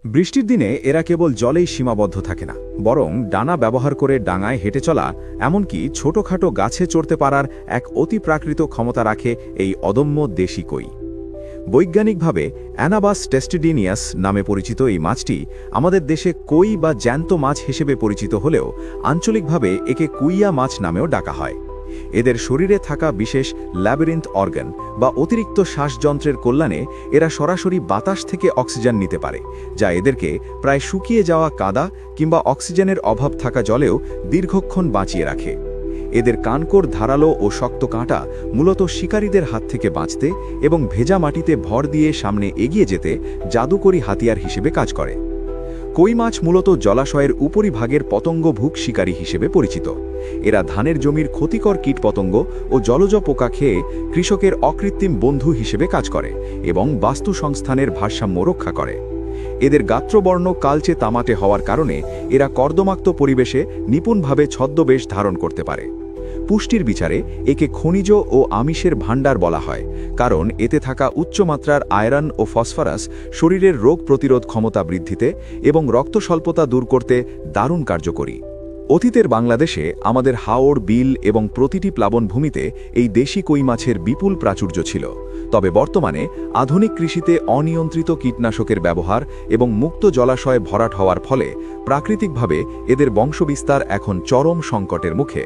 বৃষ্টির দিনে এরা কেবল জলেই সীমাবদ্ধ থাকে না, বরং ডানা ব্যবহার করে ডাঙায় হেঁটে চলা, এমনকি ছোটখাটো গাছে চড়তে পারার এক অতি প্রাকৃত ক্ষমতা রাখে এই অদম্য দেশি কই। বৈজ্ঞানিকভাবে অ্যানাবাস টেস্টিডিনিয়াস নামে পরিচিত এই মাছটি আমাদের দেশে কই বা জ্যান্ত মাছ হিসেবে পরিচিত হলেও আঞ্চলিকভাবে একে কুইয়া মাছ নামেও ডাকা হয়। এদের শরীরে থাকা বিশেষ ল্যাবিরিন্থ অর্গান বা অতিরিক্ত শ্বাসযন্ত্রের কল্যাণে এরা সরাসরি বাতাস থেকে অক্সিজেন নিতে পারে, যা এদেরকে প্রায় শুকিয়ে যাওয়া কাদা কিংবা অক্সিজেনের অভাব থাকা জলেও দীর্ঘক্ষণ বাঁচিয়ে রাখে। এদের কানকোর ধারালো ও শক্ত কাঁটা মূলত শিকারীদের হাত থেকে বাঁচতে এবং ভেজা মাটিতে ভর দিয়ে সামনে এগিয়ে যেতে জাদুকরী হাতিয়ার হিসেবে কাজ করে। কই মাছ মূলত জলাশয়ের উপরিভাগের পতঙ্গভুক শিকারী হিসেবে পরিচিত। এরা ধানের জমির ক্ষতিকর কীটপতঙ্গ ও জলজ পোকা খেয়ে কৃষকের অকৃত্রিম বন্ধু হিসেবে কাজ করে এবং বাস্তুসংস্থানের ভারসাম্য রক্ষা করে। এদের গাত্রবর্ণ কালচে তামাটে হওয়ার কারণে এরা কর্দমাক্ত পরিবেশে নিপুণভাবে ছদ্মবেশ ধারণ করতে পারে। পুষ্টির বিচারে একে খনিজ ও আমিষের ভাণ্ডার বলা হয়, কারণ এতে থাকা উচ্চমাত্রার আয়রন ও ফসফরাস শরীরের রোগ প্রতিরোধ ক্ষমতা বৃদ্ধিতে এবং রক্তস্বল্পতা দূর করতে দারুণ কার্যকরী। অতীতের বাংলাদেশে আমাদের হাওড়, বিল এবং প্রতিটি প্লাবনভূমিতে এই দেশি কই মাছের বিপুল প্রাচুর্য ছিল। তবে বর্তমানে আধুনিক কৃষিতে অনিয়ন্ত্রিত কীটনাশকের ব্যবহার এবং মুক্ত জলাশয়ে ভরাট হওয়ার ফলে প্রাকৃতিকভাবে এদের বংশবিস্তার এখন চরম সংকটের মুখে।